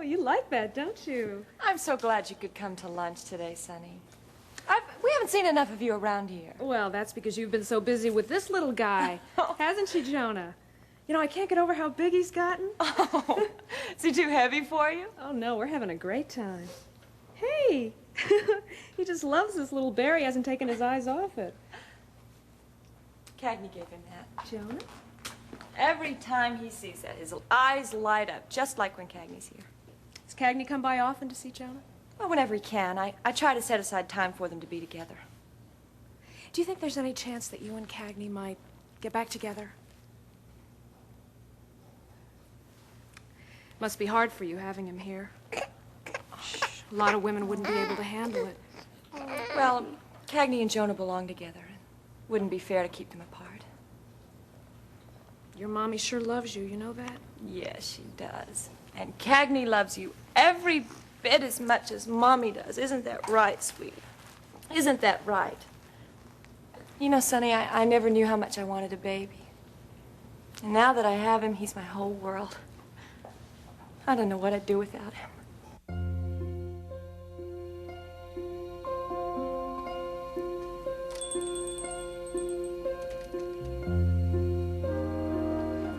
You like that, don't you? I'm so glad you could come to lunch today, Sonny. We haven't seen enough of you around here. Well, that's because you've been so busy with this little guy. Hasn't she, Jonah? You know, I can't get over how big he's gotten. Oh, is he too heavy for you? Oh, no, we're having a great time. Hey, he just loves this little bear. He hasn't taken his eyes off it. Cagney gave him that. Jonah? Every time he sees that, his eyes light up, just like when Cagney's here. Does Cagney come by often to see Jonah? Well, whenever he can. I try to set aside time for them to be together. Do you think there's any chance that you and Cagney might get back together? Must be hard for you having him here. A lot of women wouldn't be able to handle it. Well, Cagney and Jonah belong together. It wouldn't be fair to keep them apart. Your mommy sure loves you, you know that? Yes, she does. And Cagney loves you every bit as much as Mommy does. Isn't that right, sweetie? Isn't that right? You know, Sonny, I never knew how much I wanted a baby. And now that I have him, he's my whole world. I don't know what I'd do without him.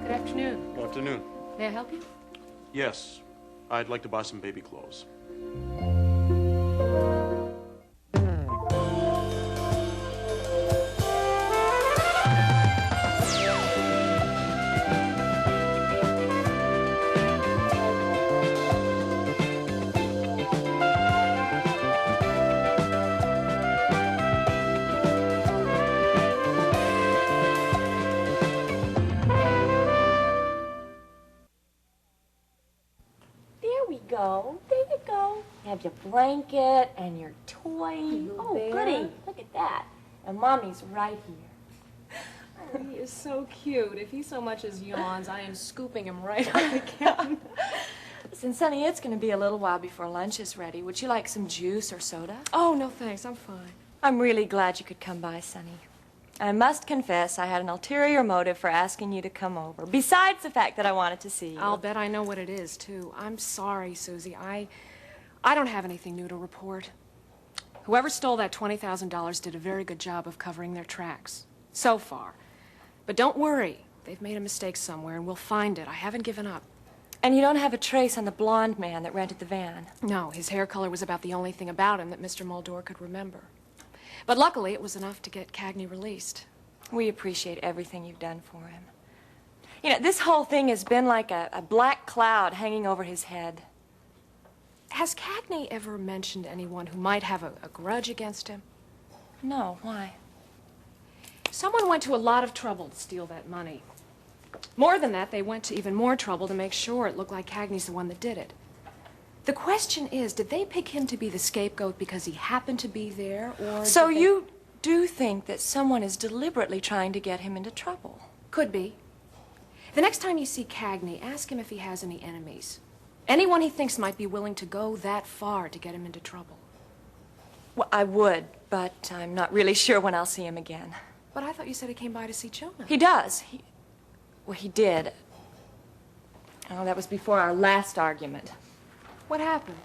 Good afternoon. Good afternoon. May I help you? Yes, I'd like to buy some baby clothes. There you go. You have your blanket and your toy. Oh, goody. Look at that. And Mommy's right here. Oh, he is so cute. If he so much as yawns, I am scooping him right up again. Listen, Sonny, it's going to be a little while before lunch is ready. Would you like some juice or soda? Oh, no thanks. I'm fine. I'm really glad you could come by, Sonny. I must confess I had an ulterior motive for asking you to come over, besides the fact that I wanted to see you. I'll bet I know what it is, too. I'm sorry, Susie. I don't have anything new to report. Whoever stole that $20,000 did a very good job of covering their tracks. So far. But don't worry. They've made a mistake somewhere, and we'll find it. I haven't given up. And you don't have a trace on the blonde man that rented the van? No, his hair color was about the only thing about him that Mr. Muldour could remember. But luckily, it was enough to get Cagney released. We appreciate everything you've done for him. You know, this whole thing has been like a black cloud hanging over his head. Has Cagney ever mentioned anyone who might have a grudge against him? No, why? Someone went to a lot of trouble to steal that money. More than that, they went to even more trouble to make sure it looked like Cagney's the one that did it. The question is, did they pick him to be the scapegoat because he happened to be there, or... So you do think that someone is deliberately trying to get him into trouble? Could be. The next time you see Cagney, ask him if he has any enemies. Anyone he thinks might be willing to go that far to get him into trouble. Well, I would, but I'm not really sure when I'll see him again. But I thought you said he came by to see Jonah. He does. Well, he did. Oh, that was before our last argument. What happened?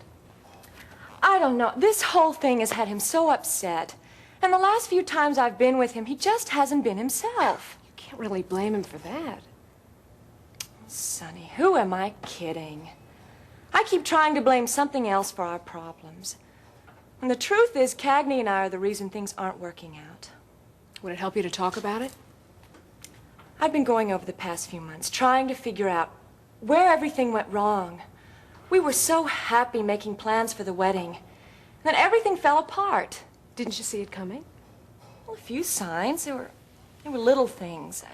I don't know. This whole thing has had him so upset. And the last few times I've been with him, he just hasn't been himself. You can't really blame him for that. Sonny, who am I kidding? I keep trying to blame something else for our problems. And the truth is, Cagney and I are the reason things aren't working out. Would it help you to talk about it? I've been going over the past few months, trying to figure out where everything went wrong. We were so happy making plans for the wedding. Then everything fell apart. Didn't you see it coming? Well, a few signs. They were little things.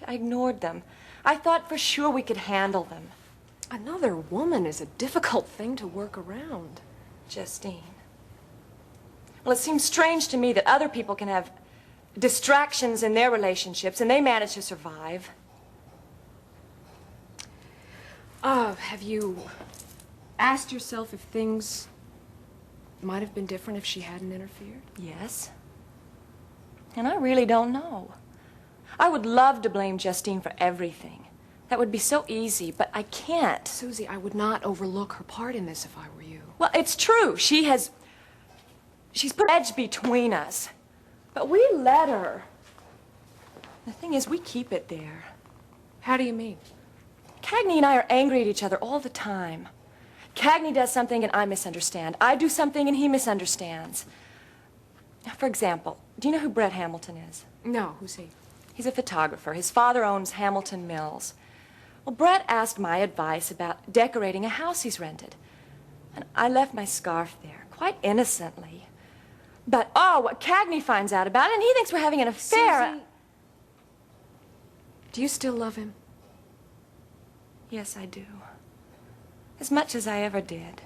I ignored them. I thought for sure we could handle them. Another woman is a difficult thing to work around. Justine. Well, it seems strange to me that other people can have distractions in their relationships and they manage to survive. Have you asked yourself if things might have been different if she hadn't interfered? Yes. And I really don't know. I would love to blame Justine for everything. That would be so easy, but I can't. Susie, I would not overlook her part in this if I were you. Well, it's true. She's put an edge between us. But we let her. The thing is, we keep it there. How do you mean? Cagney and I are angry at each other all the time. Cagney does something and I misunderstand. I do something and he misunderstands. For example, do you know who Brett Hamilton is? No, who's he? He's a photographer. His father owns Hamilton Mills. Well, Brett asked my advice about decorating a house he's rented. And I left my scarf there, quite innocently. But, oh, what Cagney finds out about it, and he thinks we're having an affair. Susie, do you still love him? Yes, I do. As much as I ever did.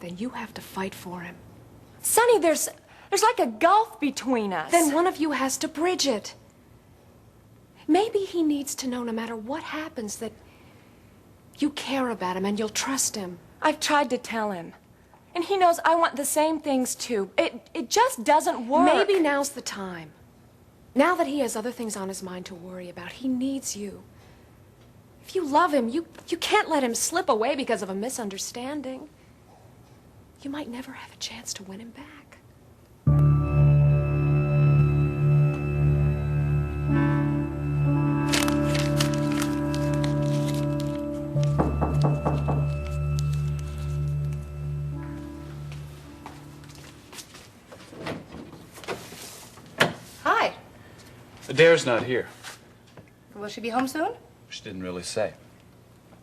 Then you have to fight for him. Sonny, there's like a gulf between us. Then one of you has to bridge it. Maybe he needs to know, no matter what happens, that you care about him and you'll trust him. I've tried to tell him. And he knows I want the same things too. It just doesn't work. Maybe now's the time. Now that he has other things on his mind to worry about, he needs you. If you love him, you can't let him slip away because of a misunderstanding. You might never have a chance to win him back. Hi. Adair's not here. Will she be home soon? She didn't really say.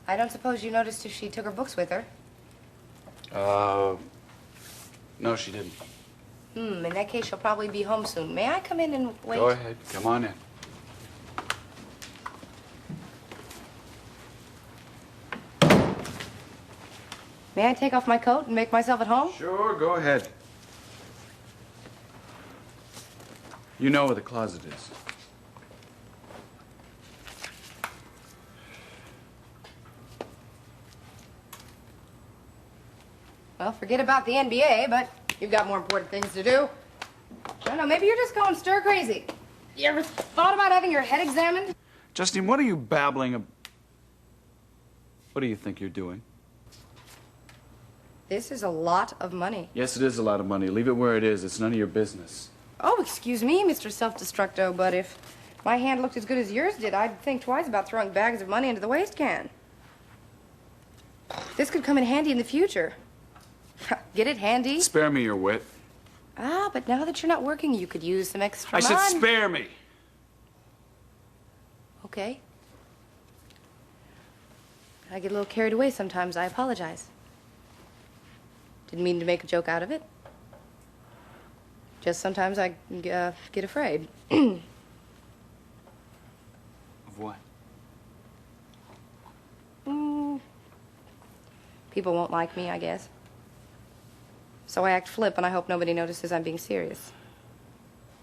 I don't suppose you noticed if she took her books with her. No, she didn't. In that case, she'll probably be home soon. May I come in and wait? Go ahead. Come on in. May I take off my coat and make myself at home? Sure, go ahead. You know where the closet is. Well, forget about the NBA, but you've got more important things to do. I don't know, maybe you're just going stir crazy. You ever thought about having your head examined? Justine, what are you babbling about? What do you think you're doing? This is a lot of money. Yes, it is a lot of money. Leave it where it is. It's none of your business. Oh, excuse me, Mr. Self-Destructo, but if my hand looked as good as yours did, I'd think twice about throwing bags of money into the waste can. This could come in handy in the future. Get it handy? Spare me your wit. Ah, but now that you're not working, you could use some extra I money. said spare me. Okay. I get a little carried away sometimes. I apologize. Didn't mean to make a joke out of it. Just sometimes I get afraid. Of what? People won't like me, I guess. So I act flip, and I hope nobody notices I'm being serious.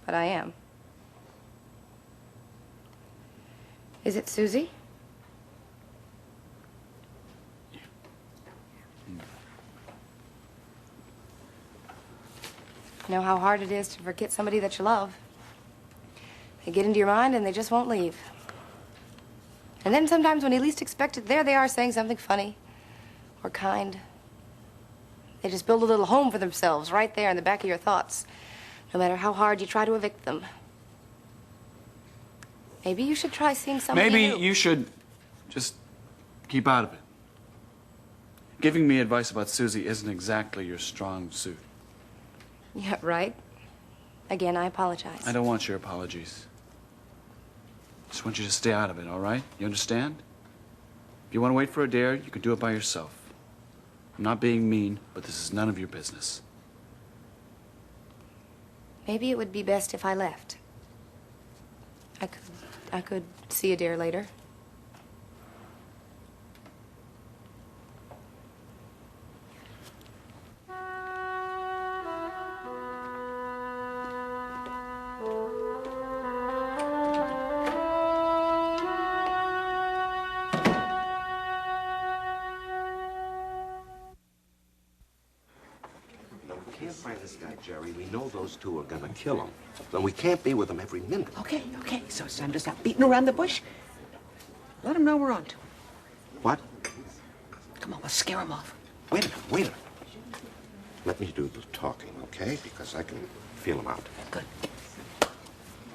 But I am. Is it Susie? You know how hard it is to forget somebody that you love. They get into your mind and they just won't leave. And then sometimes when you least expect it, there they are saying something funny or kind. They just build a little home for themselves right there in the back of your thoughts, no matter how hard you try to evict them. Maybe you should try seeing somebody Maybe new. you should just keep out of it. Giving me advice about Susie isn't exactly your strong suit. Yeah, right. Again, I apologize. I don't want your apologies. Just want you to stay out of it, all right? You understand? If you want to wait for Adair, you can do it by yourself. I'm not being mean, but this is none of your business. Maybe it would be best if I left. I could see Adair later. We can't find this guy, Jerry. We know those two are gonna kill him. Then we can't be with him every minute. Okay, so it's time to stop beating around the bush. Let him know we're on to him. Come on, let's scare him off. Wait a minute, wait a minute. Let me do the talking, okay? Because I can feel him out. Good.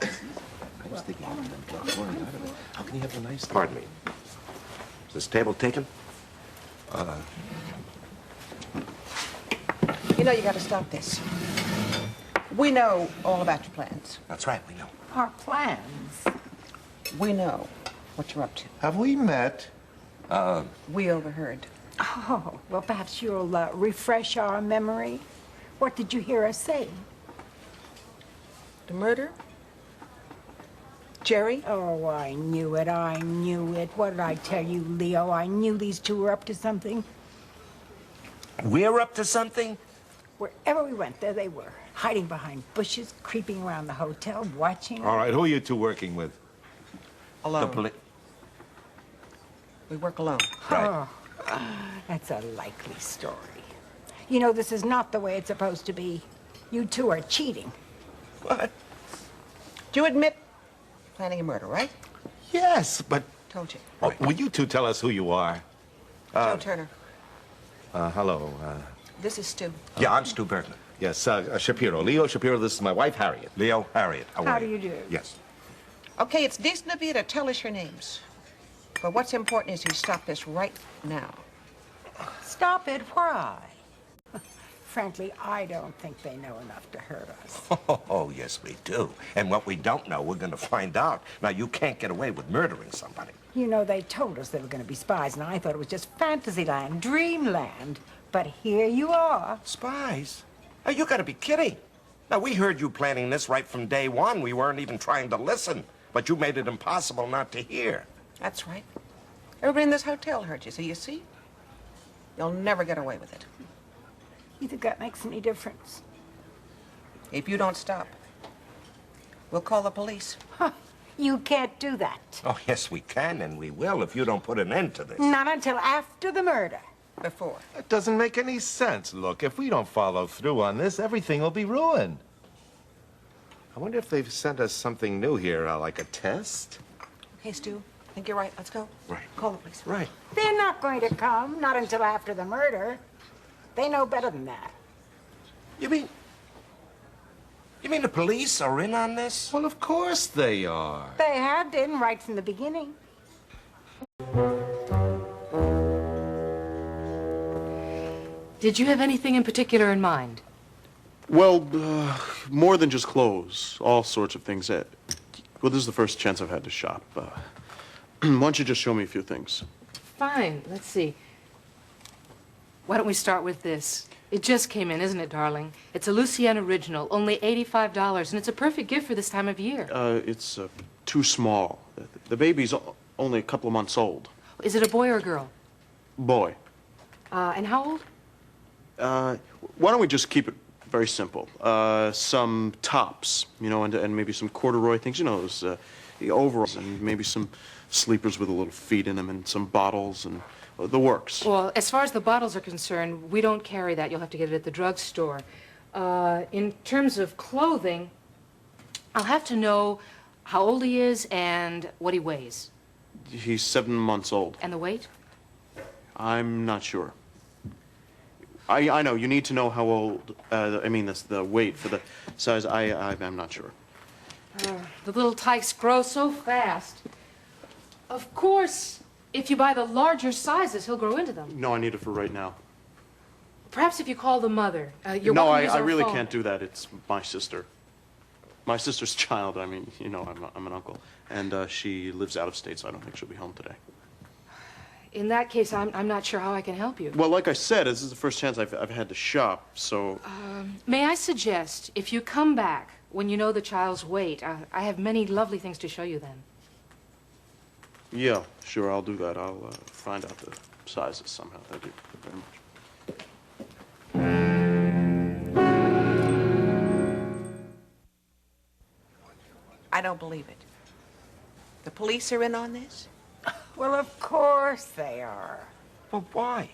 I was thinking of them out of it. How can he have a nice... Pardon me. Is this table taken? You know you gotta stop this. We know all about your plans. That's right, we know. Our plans? We know what you're up to. Have we met? We overheard. Oh, well, perhaps you'll refresh our memory. What did you hear us say? The murder? Jerry? Oh, I knew it. I knew it. What did I tell you, Leo? I knew these two were up to something. We're up to something? Wherever we went, there they were, hiding behind bushes, creeping around the hotel, watching. All right, who are you two working with? Alone. We work alone. Right. Oh, that's a likely story. You know, this is not the way it's supposed to be. You two are cheating. What? Do you admit planning a murder, right? Yes, but... Told you. Oh, will you two tell us who you are? Joe Turner. Hello. This is Stu. Yeah, I'm Stu Bergman. Yes, Shapiro. Leo Shapiro, this is my wife, Harriet. Leo, Harriet. How do you do? Yes. Okay, it's decent of you to tell us your names. But what's important is you stop this right now. Stop it. Why? Frankly, I don't think they know enough to hurt us. Oh, yes, we do. And what we don't know, we're going to find out. Now, you can't get away with murdering somebody. You know, they told us they were going to be spies, and I thought it was just Fantasyland, Dreamland. But here you are. Spies? Oh, you got to be kidding. Now, we heard you planning this right from day one. We weren't even trying to listen. But you made it impossible not to hear. That's right. Everybody in this hotel heard you, so you see? You'll never get away with it. You think that makes any difference? If you don't stop, we'll call the police. Huh. You can't do that. Oh, yes, we can, and we will if you don't put an end to this. Not until after the murder. Before. That doesn't make any sense. Look, if we don't follow through on this, everything will be ruined. I wonder if they've sent us something new here, like a test? Okay, Stu, I think you're right. Let's go. Right. Call the police. Right. They're not going to come, not until after the murder. They know better than that. You mean the police are in on this? Well, of course they are. They had been right from the beginning. Did you have anything in particular in mind? Well, more than just clothes. All sorts of things. Well, this is the first chance I've had to shop. Why don't you just show me a few things? Fine. Let's see. Why don't we start with this? It just came in, isn't it, darling? It's a Lucienne original, only $85, and it's a perfect gift for this time of year. It's too small. The baby's only a couple of months old. Is it a boy or a girl? Boy. And how old? Why don't we just keep it very simple? Some tops, you know, and maybe some corduroy things, you know, those, the overalls, and maybe some sleepers with a little feet in them, and some bottles, and the works. Well, as far as the bottles are concerned, we don't carry that. You'll have to get it at the drugstore. In terms of clothing, I'll have to know how old he is and what he weighs. He's 7 months old. And the weight? I'm not sure. I know, you need to know how old, I mean, that's the weight for the size. I'm not sure. The little tykes grow so fast. Of course, if you buy the larger sizes, he'll grow into them. No, I need it for right now. Perhaps if you call the mother. You're No, welcome to use I our really phone. can't do that. It's my sister. My sister's child. I mean, you know, I'm an uncle. And she lives out of state, so I don't think she'll be home today. In that case, I'm not sure how I can help you. Well, like I said, this is the first chance I've had to shop, so... May I suggest, if you come back when you know the child's weight, I have many lovely things to show you then. Yeah, sure, I'll do that. I'll find out the sizes somehow. Thank you very much. I don't believe it. The police are in on this? Well, of course they are. But why?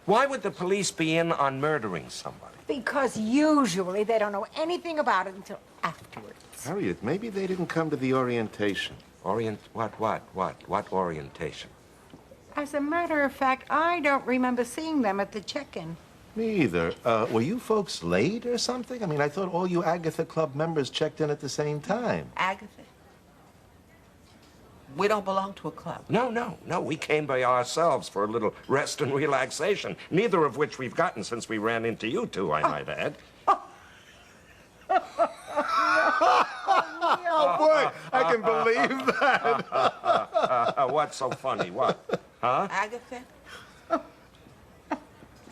Why would the police be in on murdering somebody? Because usually they don't know anything about it until afterwards. Harriet, maybe they didn't come to the orientation. What orientation? As a matter of fact, I don't remember seeing them at the check-in. Me either. Were you folks late or something? I mean, I thought all you Agatha Club members checked in at the same time. Agatha? We don't belong to a club. No. We came by ourselves for a little rest and relaxation, neither of which we've gotten since we ran into you two, I might add. Oh, boy, I can believe that. What's so funny? What? Huh? Agatha?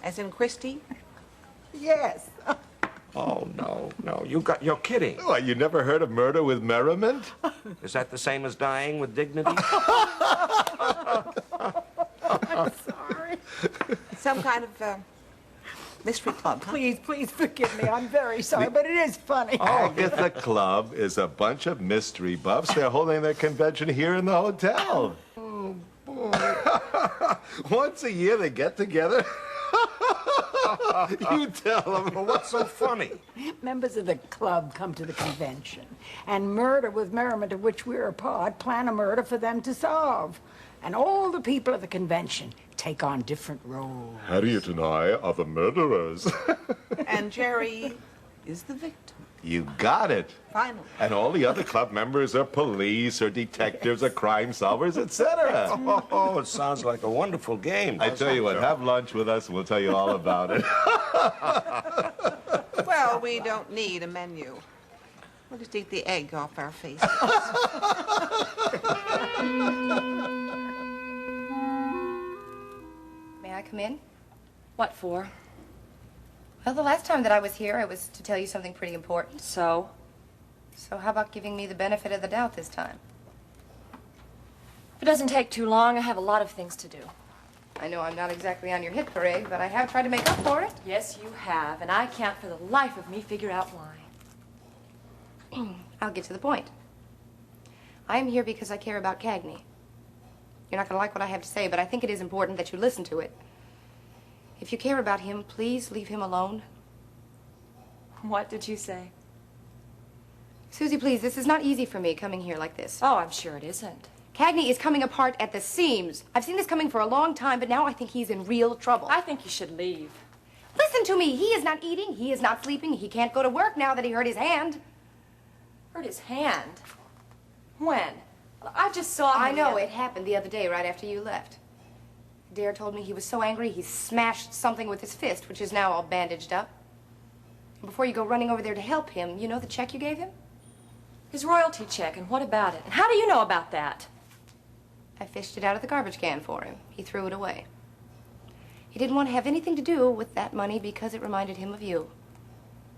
As in Christie? Yes. Oh, no. You're kidding. What, you never heard of murder with merriment? Is that the same as dying with dignity? I'm sorry. Some kind of mystery club, huh? Please forgive me. I'm very sorry, but it is funny. Agatha Club is a bunch of mystery buffs. They're holding their convention here in the hotel. Oh, boy. Once a year they get together. You tell them. Well, what's so funny? Members of the club come to the convention, and Murder with Merriment, of which we're a part, plan a murder for them to solve. And all the people at the convention take on different roles. Harriet and I are the murderers. And Jerry is the victim. You got it. Finally. And all the other club members are police or detectives or crime solvers, etc. Oh, it sounds like a wonderful game. I tell you what, have lunch with us and we'll tell you all about it. Well, we don't need a menu. We'll just eat the egg off our faces. May I come in? What for? Well, the last time that I was here, it was to tell you something pretty important. So? So how about giving me the benefit of the doubt this time? If it doesn't take too long, I have a lot of things to do. I know I'm not exactly on your hit parade, but I have tried to make up for it. Yes, you have, and I can't for the life of me figure out why. I'll get to the point. I am here because I care about Cagney. You're not going to like what I have to say, but I think it is important that you listen to it. If you care about him, please leave him alone. What did you say? Susie, please, this is not easy for me coming here like this. Oh, I'm sure it isn't. Cagney is coming apart at the seams. I've seen this coming for a long time, but now I think he's in real trouble. I think you should leave. Listen to me. He is not eating. He is not sleeping. He can't go to work now that he hurt his hand. Hurt his hand? When? I just saw him. I know. It happened the other day right after you left. Dare told me he was so angry he smashed something with his fist, which is now all bandaged up. And before you go running over there to help him, you know the check you gave him? His royalty check, and what about it? And how do you know about that? I fished it out of the garbage can for him. He threw it away. He didn't want to have anything to do with that money because it reminded him of you.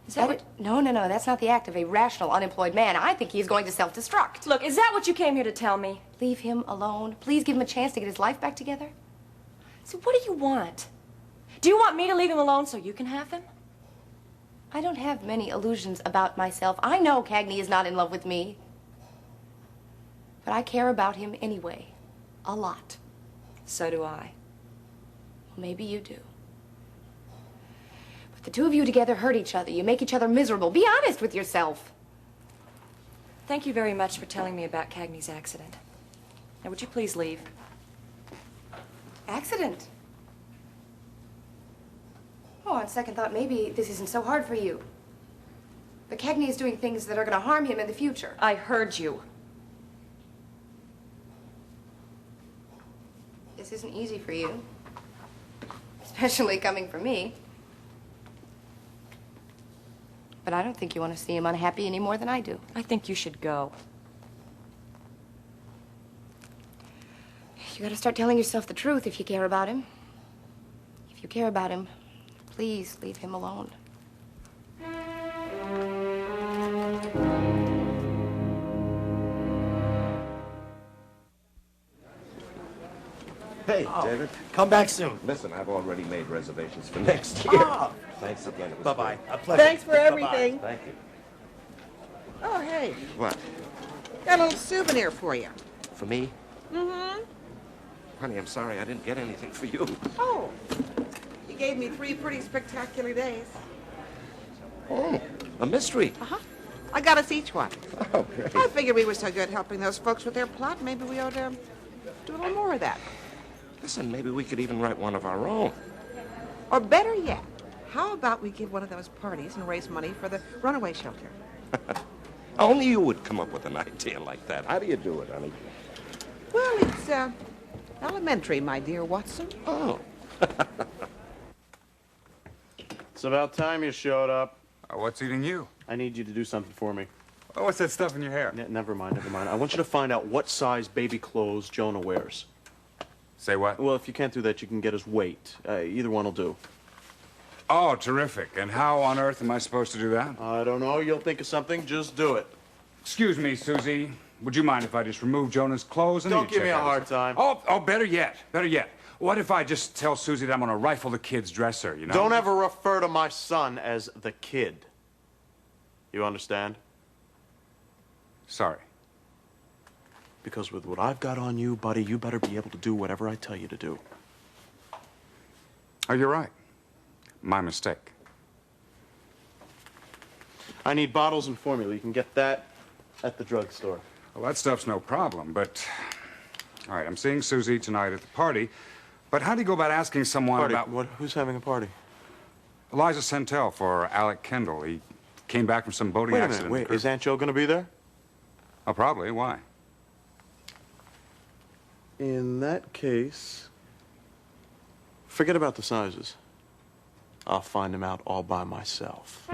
Is that what... No, that's not the act of a rational, unemployed man. I think he's going to self-destruct. Look, is that what you came here to tell me? Leave him alone. Please give him a chance to get his life back together. So what do you want? Do you want me to leave him alone so you can have him? I don't have many illusions about myself. I know Cagney is not in love with me. But I care about him anyway. A lot. So do I. Well, maybe you do. But the two of you together hurt each other. You make each other miserable. Be honest with yourself. Thank you very much for telling me about Cagney's accident. Now, would you please leave? Accident? Oh, on second thought, maybe this isn't so hard for you. But Cagney is doing things that are going to harm him in the future. I heard you. This isn't easy for you. Especially coming from me. But I don't think you want to see him unhappy any more than I do. I think you should go. You got to start telling yourself the truth if you care about him. If you care about him, please leave him alone. Hey, David. Come back soon. Listen, I've already made reservations for next year. Oh. Thanks again. It was Bye-bye. great. A pleasure. Thanks for everything. Thank you. Oh, hey. What? Got a little souvenir for you. For me? Mm-hmm. Honey, I'm sorry I didn't get anything for you. Oh. You gave me 3 pretty spectacular days. Oh, a mystery. Uh-huh. I got us each one. Oh, great. I figured we were so good helping those folks with their plot, maybe we ought to do a little more of that. Listen, maybe we could even write one of our own. Or better yet, how about we give one of those parties and raise money for the runaway shelter? Only you would come up with an idea like that. How do you do it, honey? Well, it's elementary, my dear Watson. Oh. It's about time you showed up. What's eating you? I need you to do something for me. Oh, what's that stuff in your hair? Never mind, never mind. I want you to find out what size baby clothes Jonah wears. Say what? Well, if you can't do that, you can get his weight. Either one will do. Oh, terrific. And how on earth am I supposed to do that? I don't know. You'll think of something. Just do it. Excuse me, Susie. Would you mind if I just remove Jonah's clothes and Don't give me a hard time. Oh, better yet. Better yet. What if I just tell Susie that I'm going to rifle the kid's dresser, you know? Don't ever refer to my son as the kid. You understand? Sorry. Because with what I've got on you, buddy, you better be able to do whatever I tell you to do. Oh, you're right. My mistake. I need bottles and formula. You can get that at the drugstore. Well, that stuff's no problem, but... All right, I'm seeing Susie tonight at the party, but how do you go about asking someone Party? about... Who's having a party? Eliza Santel for Alec Kendall. He came back from some boating Wait a accident. minute, wait. Is Aunt Jo going to be there? Oh, probably. Why? In that case, forget about the sizes. I'll find them out all by myself.